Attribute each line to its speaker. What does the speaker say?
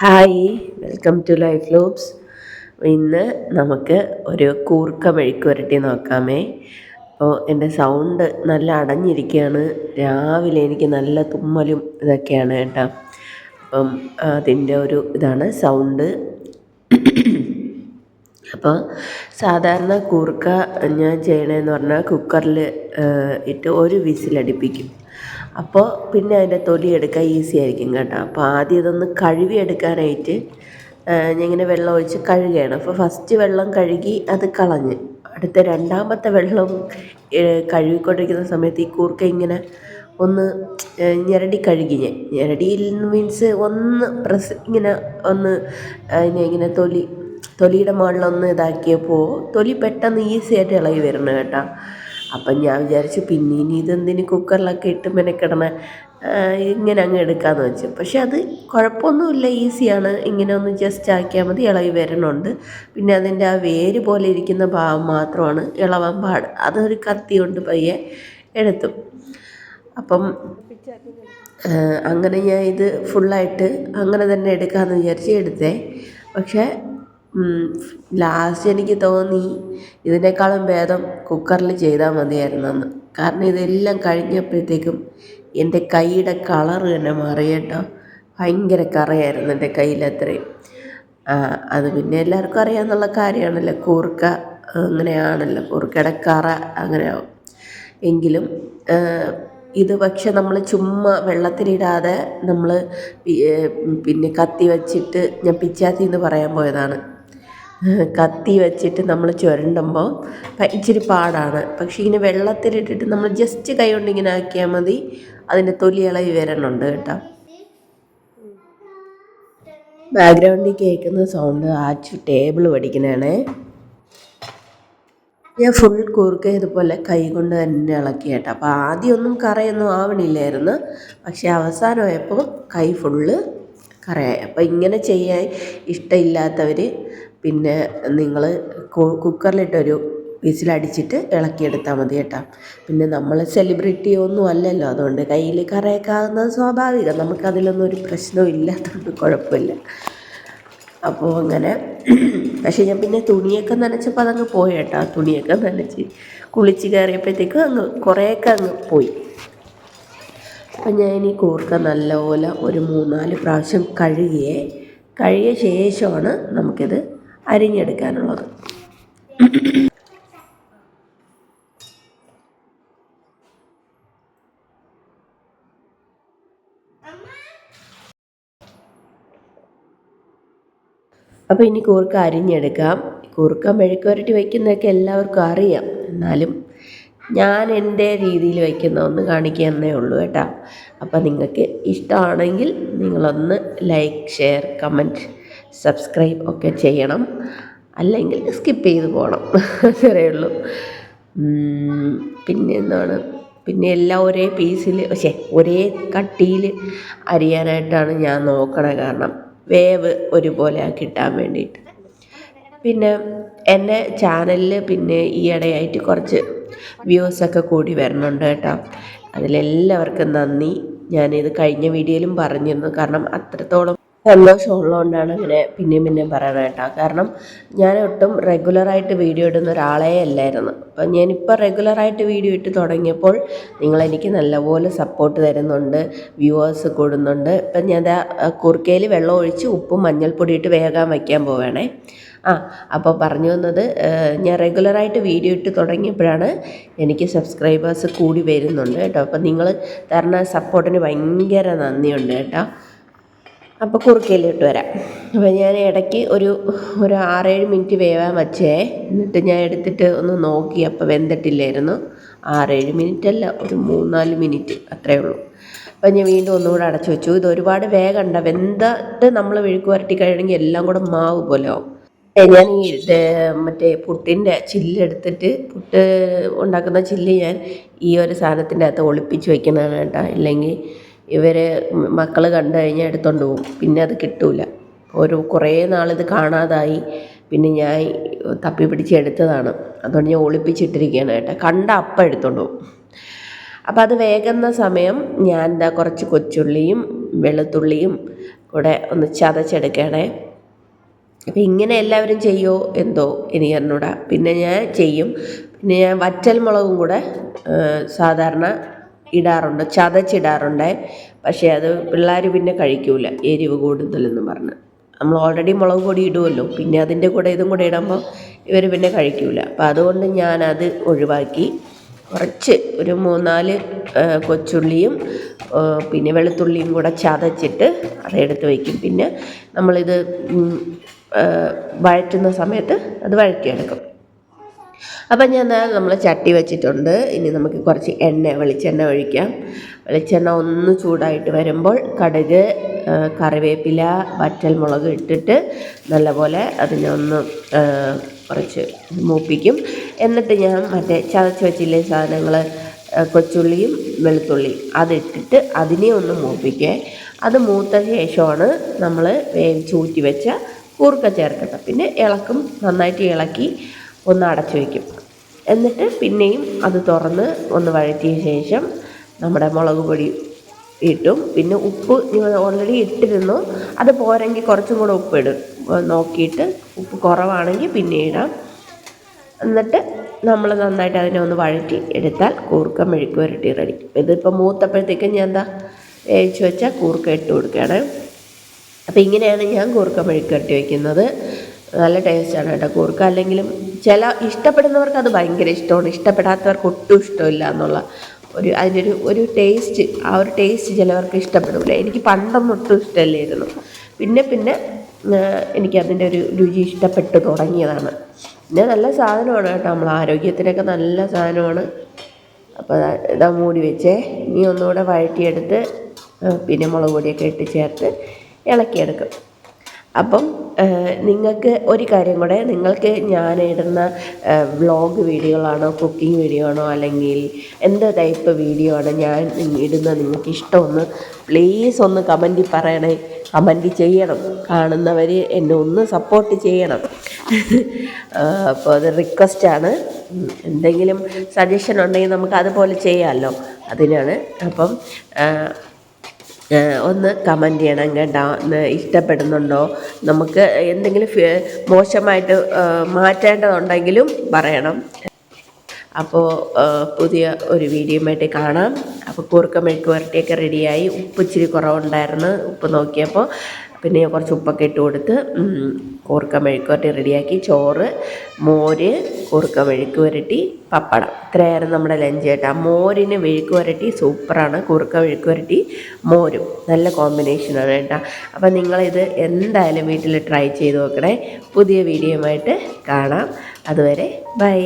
Speaker 1: Hi, welcome to life lobs. ഇന്ന് നമുക്ക് ഒരു കൂർക്ക മെഴുക്ക് പുരട്ടി നോക്കാമേ. അപ്പോൾ എൻ്റെ സൗണ്ട് നല്ല അടഞ്ഞിരിക്കുകയാണ്. രാവിലെ എനിക്ക് നല്ല തുമ്മലും ഇതൊക്കെയാണ് കേട്ടോ. അപ്പം അതിൻ്റെ ഒരു ഇതാണ് സൗണ്ട്. അപ്പോൾ സാധാരണ കൂർക്ക ഞാൻ ചെയ്യണതെന്ന് പറഞ്ഞാൽ കുക്കറിൽ ഇട്ട് ഒരു വിസിലടിപ്പിക്കും. അപ്പോൾ പിന്നെ അതിൻ്റെ തൊലി എടുക്കാൻ ഈസി ആയിരിക്കും കേട്ടോ. അപ്പോൾ ആദ്യം ഇതൊന്ന് കഴുകി എടുക്കാനായിട്ട് ഞാൻ ഇങ്ങനെ വെള്ളം ഒഴിച്ച് കഴുകുകയാണ്. അപ്പോൾ ഫസ്റ്റ് വെള്ളം കഴുകി അത് കളഞ്ഞ് അടുത്ത രണ്ടാമത്തെ വെള്ളം കഴുകിക്കൊണ്ടിരിക്കുന്ന സമയത്ത് ഈ കൂർക്ക ഇങ്ങനെ ഒന്ന് ഞെരടി കഴുകി. ഞെരടി മീൻസ് ഒന്ന് പ്രസ് ഇങ്ങനെ ഒന്ന് അതിനെ ഇങ്ങനെ തൊലിയുടെ മുകളിലൊന്ന് ഇതാക്കിയപ്പോൾ തൊലി പെട്ടെന്ന് ഈസി ആയിട്ട് ഇളകി വരുന്നു കേട്ടോ. അപ്പം ഞാൻ വിചാരിച്ചു പിന്നെ ഇനി ഇതെന്തിന് കുക്കറിലൊക്കെ ഇട്ട് മെനക്കിടണേ, ഇങ്ങനെ അങ്ങ് എടുക്കാമെന്ന് വെച്ചു. പക്ഷെ അത് കുഴപ്പമൊന്നുമില്ല, ഈസിയാണ്. ഇങ്ങനെ ഒന്ന് ജസ്റ്റ് ആക്കിയാൽ മതി, ഇളകി വരണുണ്ട്. പിന്നെ അതിൻ്റെ ആ വേര് പോലെ ഇരിക്കുന്ന ഭാഗം മാത്രമാണ് ഇളവാൻ പാട്. അതൊരു കത്തി കൊണ്ട് പയ്യെ എടുത്തു. അപ്പം അങ്ങനെ ഞാൻ ഇത് ഫുള്ളായിട്ട് അങ്ങനെ തന്നെ എടുക്കാമെന്ന് വിചാരിച്ച് എടുത്തേ. പക്ഷേ ലാസ്റ്റ് എനിക്ക് തോന്നി ഇതിനേക്കാളും ഭേദം കുക്കറിൽ ചെയ്താൽ മതിയായിരുന്നെന്ന്. കാരണം ഇതെല്ലാം കഴിഞ്ഞപ്പോഴത്തേക്കും എൻ്റെ കൈയുടെ കളറ് തന്നെ മാറി കേട്ടോ. ഭയങ്കര കറയായിരുന്നു എൻ്റെ കയ്യിലത്രയും. അത് പിന്നെ എല്ലാവർക്കും അറിയാമെന്നുള്ള കാര്യമാണല്ലോ, കൂർക്ക അങ്ങനെയാണല്ലോ, കൂർക്കയുടെ കറ അങ്ങനെയാവും. എങ്കിലും ഇത് പക്ഷെ നമ്മൾ ചുമ്മാ വെള്ളത്തിലിടാതെ നമ്മൾ പിന്നെ കത്തി വച്ചിട്ട്, ഞാൻ പിച്ചാത്തി എന്ന് പറയാൻ പോയതാണ്, കത്തി വെച്ചിട്ട് നമ്മൾ ചുരണ്ടുമ്പോൾ ഇച്ചിരി പാടാണ്. പക്ഷേ ഇങ്ങനെ വെള്ളത്തിലിട്ടിട്ട് നമ്മൾ ജസ്റ്റ് കൈ കൊണ്ട് ഇങ്ങനെ ആക്കിയാൽ മതി, അതിൻ്റെ തൊലി ഇളകി വരണുണ്ട് കേട്ടോ. ബാക്ക്ഗ്രൗണ്ടിൽ കേൾക്കുന്ന സൗണ്ട് ആച്ചു ടേബിൾ പഠിക്കണേ. ഞാൻ ഫുൾ കൂർക്ക ഇതുപോലെ കൈ കൊണ്ട് തന്നെ ഇളക്കി കേട്ടോ. അപ്പോൾ ആദ്യമൊന്നും കറയൊന്നും ആവണില്ലായിരുന്നു, പക്ഷേ അവസാനമായപ്പോൾ കൈ ഫുള്ള് കറയായി. അപ്പോൾ ഇങ്ങനെ ചെയ്യാൻ ഇഷ്ടമില്ലാത്തവർ പിന്നെ നിങ്ങൾ കുക്കറിലിട്ടൊരു വിസിലടിച്ചിട്ട് ഇളക്കിയെടുത്താൽ മതി കേട്ടോ. പിന്നെ നമ്മൾ സെലിബ്രിറ്റി ഒന്നും അല്ലല്ലോ, അതുകൊണ്ട് കയ്യിൽ കറയൊക്കെ ആകുന്നത് സ്വാഭാവികം. നമുക്കതിലൊന്നും ഒരു പ്രശ്നവും ഇല്ലാത്തതുകൊണ്ട് കുഴപ്പമില്ല. അപ്പോൾ അങ്ങനെ പക്ഷേ ഞാൻ പിന്നെ തുണിയൊക്കെ നനച്ചപ്പോൾ അതങ്ങ് പോയി കേട്ടോ. തുണിയൊക്കെ നനച്ച് കുളിച്ച് കയറിയപ്പോഴത്തേക്കും അങ്ങ് കുറേയൊക്കെ അങ്ങ് പോയി. അപ്പം ഞാൻ ഇനി കൂർക്ക നല്ലപോലെ ഒരു 3-4 പ്രാവശ്യം കഴുകിയ ശേഷമാണ് നമുക്കിത് അരിഞ്ഞെടുക്കാനുള്ളത്. അപ്പോൾ ഇനി കൂർക്ക അരിഞ്ഞെടുക്കാം. കൂർക്ക മെഴുക്ക് പുരട്ടി വയ്ക്കുന്നതൊക്കെ എല്ലാവർക്കും അറിയാം, എന്നാലും ഞാൻ എൻ്റെ രീതിയിൽ വയ്ക്കുന്ന ഒന്ന് കാണിക്കുന്നേ ഉള്ളൂ കേട്ടോ. അപ്പോൾ നിങ്ങൾക്ക് ഇഷ്ടമാണെങ്കിൽ നിങ്ങളൊന്ന് ലൈക്ക്, ഷെയർ, കമൻറ്റ്, സബ്സ്ക്രൈബ് ഒക്കെ ചെയ്യണം. അല്ലെങ്കിൽ സ്കിപ്പ് ചെയ്ത് പോകണം, അത്രയേ ഉള്ളൂ. പിന്നെ എന്താണ്, പിന്നെ എല്ലാം ഒരേ പീസിൽ ഒരേ കട്ടിയിൽ അരിയാനായിട്ടാണ് ഞാൻ നോക്കണത്. കാരണം വേവ് ഒരുപോലെ കിട്ടാൻ വേണ്ടിയിട്ട്. പിന്നെ എൻ്റെ ചാനലിൽ പിന്നെ ഈയിടെയായിട്ട് കുറച്ച് വ്യൂസൊക്കെ കൂടി വരുന്നുണ്ട് കേട്ടോ. അതിലെല്ലാവർക്കും നന്ദി. ഞാനിത് കഴിഞ്ഞ വീഡിയോയിലും പറഞ്ഞിരുന്നു, കാരണം അത്രത്തോളം സന്തോഷമുള്ളതുകൊണ്ടാണ് അങ്ങനെ പിന്നെയും പറയണം കേട്ടോ. കാരണം ഞാൻ ഒട്ടും റെഗുലറായിട്ട് വീഡിയോ ഇടുന്ന ഒരാളേ അല്ലായിരുന്നു. അപ്പം ഞാനിപ്പോൾ റെഗുലറായിട്ട് വീഡിയോ ഇട്ട് തുടങ്ങിയപ്പോൾ നിങ്ങളെനിക്ക് നല്ലപോലെ സപ്പോർട്ട് തരുന്നുണ്ട്, വ്യൂവേഴ്സ് കൂടുന്നുണ്ട്. ഇപ്പം ഞാൻ കുറുക്കയിൽ വെള്ളം ഒഴിച്ച് ഉപ്പും മഞ്ഞൾപ്പൊടി ഇട്ട് വേഗം വയ്ക്കാൻ പോവുകയാണേ. അപ്പോൾ പറഞ്ഞു വന്നത്, ഞാൻ റെഗുലറായിട്ട് വീഡിയോ ഇട്ട് തുടങ്ങിയപ്പോഴാണ് എനിക്ക് സബ്സ്ക്രൈബേഴ്സ് കൂടി വരുന്നുണ്ട് കേട്ടോ. അപ്പം നിങ്ങൾ തരുന്ന സപ്പോർട്ടിന് ഭയങ്കര നന്ദിയുണ്ട് കേട്ടോ. അപ്പോൾ കുറുക്കയിലിട്ട് വരാം. അപ്പോൾ ഞാൻ ഇടയ്ക്ക് ഒരു 6-7 മിനിറ്റ് വേവാൻ വച്ചേ. എന്നിട്ട് ഞാൻ എടുത്തിട്ട് ഒന്ന് നോക്കി, അപ്പോൾ വെന്തിട്ടില്ലായിരുന്നു. 6-7 മിനിറ്റ് അല്ല, ഒരു 3-4 മിനിറ്റ് അത്രയേ ഉള്ളൂ. അപ്പം ഞാൻ വീണ്ടും ഒന്നുകൂടെ അടച്ചു വെച്ചു. ഇത് ഒരുപാട് വേഗണ്ട, വെന്തിട്ട് നമ്മൾ മെഴുക്ക് പുരട്ടി കഴിയണമെങ്കിൽ എല്ലാം കൂടെ മാവ് പോലെ ആവും. ഞാൻ ഈ മറ്റേ പുട്ടിൻ്റെ ചില്ലെടുത്തിട്ട്, പുട്ട് ഉണ്ടാക്കുന്ന ചില്ല് ഞാൻ ഈ ഒരു സാധനത്തിൻ്റെ അകത്ത് ഒളിപ്പിച്ച് വയ്ക്കുന്നതാണ് കേട്ടോ. ഇല്ലെങ്കിൽ ഇവർ മക്കൾ കണ്ടു കഴിഞ്ഞാൽ എടുത്തോണ്ട് പോകും, പിന്നെ അത് കിട്ടൂല. കുറേ നാളിത് കാണാതായി, പിന്നെ ഞാൻ തപ്പി പിടിച്ച് എടുത്തതാണ്. അതുകൊണ്ട് ഞാൻ ഒളിപ്പിച്ചിട്ടിരിക്കുകയാണ് കേട്ടോ. കണ്ട അപ്പം എടുത്തോണ്ട് പോകും. അപ്പോൾ അത് വേകുന്ന സമയം ഞാൻ കുറച്ച് കൊച്ചുള്ളിയും വെളുത്തുള്ളിയും കൂടെ ഒന്ന് ചതച്ചെടുക്കണേ. അപ്പം ഇങ്ങനെ എല്ലാവരും ചെയ്യുമോ എന്തോ എനിക്ക് അറിഞ്ഞൂടാ. പിന്നെ ഞാൻ ചെയ്യും. പിന്നെ ഞാൻ വറ്റൽ മുളകും കൂടെ സാധാരണ ഇടാറുണ്ട്, ചതച്ചിടാറുണ്ട്. പക്ഷേ അത് പിള്ളേർ പിന്നെ കഴിക്കൂല, എരിവ് കൂടുതലെന്ന് പറഞ്ഞ്. നമ്മൾ ഓൾറെഡി മുളക് പൊടി ഇടുമല്ലോ, പിന്നെ അതിൻ്റെ കൂടെ ഇതും കൂടെ ഇടുമ്പോൾ ഇവർ പിന്നെ കഴിക്കൂല. അപ്പം അതുകൊണ്ട് ഞാനത് ഒഴിവാക്കി കുറച്ച് ഒരു 3-4 കൊച്ചുള്ളിയും പിന്നെ വെളുത്തുള്ളിയും കൂടെ ചതച്ചിട്ട് അതെടുത്ത് വയ്ക്കും. പിന്നെ നമ്മളിത് വഴറ്റുന്ന സമയത്ത് അത് വഴറ്റിയെടുക്കും. അപ്പം ഞാൻ നമ്മൾ ചട്ടി വെച്ചിട്ടുണ്ട്. ഇനി നമുക്ക് കുറച്ച് വെളിച്ചെണ്ണ ഒഴിക്കാം. വെളിച്ചെണ്ണ ഒന്ന് ചൂടായിട്ട് വരുമ്പോൾ കടുക്, കറിവേപ്പില, വറ്റൽമുളക് ഇട്ടിട്ട് നല്ലപോലെ അതിനെ ഒന്ന് കുറച്ച് മൂപ്പിക്കും. എന്നിട്ട് ഞാൻ മറ്റേ ചതച്ച് വെച്ചില്ലേ സാധനങ്ങൾ, കൊച്ചുള്ളിയും വെളുത്തുള്ളിയും അതിട്ടിട്ട് അതിനെ ഒന്ന് മൂപ്പിക്കേ. അത് മൂത്ത ശേഷമാണ് നമ്മൾ വേവിച്ചൂറ്റി വെച്ച കൂർക്ക ചേർക്കുന്നത്. പിന്നെ ഇളക്കും, നന്നായിട്ട് ഇളക്കി ഒന്ന് അടച്ചു വയ്ക്കും. എന്നിട്ട് പിന്നെയും അത് തുറന്ന് ഒന്ന് വഴറ്റിയ ശേഷം നമ്മുടെ മുളക് പൊടി ഇട്ടും. പിന്നെ ഉപ്പ് ഓൾറെഡി ഇട്ടിരുന്നു, അത് പോരെങ്കിൽ കുറച്ചും കൂടെ ഉപ്പ് ഇടും. നോക്കിയിട്ട് ഉപ്പ് കുറവാണെങ്കിൽ പിന്നെ ഇടാം. എന്നിട്ട് നമ്മൾ നന്നായിട്ട് അതിനെ ഒന്ന് വഴറ്റി എടുത്താൽ കൂർക്ക മെഴുക്ക് പുരട്ടി റെഡി. ഇതിപ്പോൾ മൂത്തപ്പോഴത്തേക്കും ഞാൻ വേവിച്ച് വെച്ചാൽ കൂർക്ക ഇട്ട് കൊടുക്കുകയാണ്. അപ്പോൾ ഇങ്ങനെയാണ് ഞാൻ കൂർക്ക മെഴുക്ക് പുരട്ടി വയ്ക്കുന്നത്. നല്ല ടേസ്റ്റാണ് കേട്ടോ കൂർക്ക. അല്ലെങ്കിലും ഇഷ്ടപ്പെടുന്നവർക്ക് അത് ഭയങ്കര ഇഷ്ടമാണ്, ഇഷ്ടപ്പെടാത്തവർക്ക് ഒട്ടും ഇഷ്ടമില്ല എന്നുള്ള അതിൻ്റെ ഒരു ടേസ്റ്റ്, ആ ഒരു ടേസ്റ്റ് ചിലവർക്ക് ഇഷ്ടപ്പെടില്ല. എനിക്ക് പണ്ടൊന്നും ഒട്ടും ഇഷ്ടമല്ലായിരുന്നു. പിന്നെ എനിക്കതിൻ്റെ ഒരു രുചി ഇഷ്ടപ്പെട്ട് തുടങ്ങിയതാണ്. പിന്നെ നല്ല സാധനമാണ് കേട്ടോ, നമ്മൾ ആരോഗ്യത്തിനൊക്കെ നല്ല സാധനമാണ്. അപ്പോൾ ഇതാ മൂടി വെച്ചേ. ഇനി ഒന്നുകൂടെ വഴറ്റിയെടുത്ത് പിന്നെ മുളക് പൊടിയൊക്കെ ഇട്ട് ചേർത്ത് ഇളക്കിയെടുക്കും. അപ്പം നിങ്ങൾക്ക് ഒരു കാര്യം കൂടെ, നിങ്ങൾക്ക് ഞാൻ ഇടുന്ന വ്ളോഗ് വീഡിയോകളാണോ, കുക്കിംഗ് വീഡിയോ ആണോ, അല്ലെങ്കിൽ എന്ത് ടൈപ്പ് വീഡിയോ ആണ് ഞാൻ ഇടുന്നത് നിങ്ങൾക്ക് ഇഷ്ടമൊന്ന് പ്ലീസ് ഒന്ന് കമൻറ്റിൽ പറയണേ. കമൻറ്റ് ചെയ്യണം, കാണുന്നവർ എന്നെ ഒന്ന് സപ്പോർട്ട് ചെയ്യണം. അപ്പോൾ അത് റിക്വസ്റ്റാണ്. എന്തെങ്കിലും സജഷൻ ഉണ്ടെങ്കിൽ നമുക്ക് അതുപോലെ ചെയ്യാമല്ലോ, അതിനാണ്. അപ്പം ഒന്ന് കമൻറ്റ് ചെയ്യണം കേട്ടോ. ഇഷ്ടപ്പെടുന്നുണ്ടോ, നമുക്ക് എന്തെങ്കിലും മോശമായിട്ട് മാറ്റേണ്ടതുണ്ടെങ്കിലും പറയണം. അപ്പോൾ പുതിയ ഒരു വീഡിയോയുമായിട്ട് കാണാം. അപ്പോൾ കൂർക്ക മെഴുക്ക് പുരട്ടിയൊക്കെ റെഡിയായി. ഉപ്പ് ഇച്ചിരി കുറവുണ്ടായിരുന്നു, ഉപ്പ് നോക്കിയപ്പോൾ പിന്നെ കുറച്ച് ഉപ്പൊക്കെ ഇട്ട് കൊടുത്ത് കൂർക്ക മെഴുക്ക് പുരട്ടി റെഡിയാക്കി. ചോറ്, മോര്, കൂർക്ക മെഴുക്ക് പുരട്ടി, പപ്പടം, ഇത്രയായിരുന്നു നമ്മുടെ ലഞ്ച് കേട്ടോ. മോരിന് മെഴുക്ക് പുരട്ടി സൂപ്പറാണ്, കൂർക്ക മെഴുക്ക് പുരട്ടി മോരും നല്ല കോമ്പിനേഷനാണ് കേട്ടോ. അപ്പം നിങ്ങളിത് എന്തായാലും വീട്ടിൽ ട്രൈ ചെയ്ത് നോക്കണേ. പുതിയ വീഡിയോയുമായിട്ട് കാണാം. അതുവരെ ബൈ.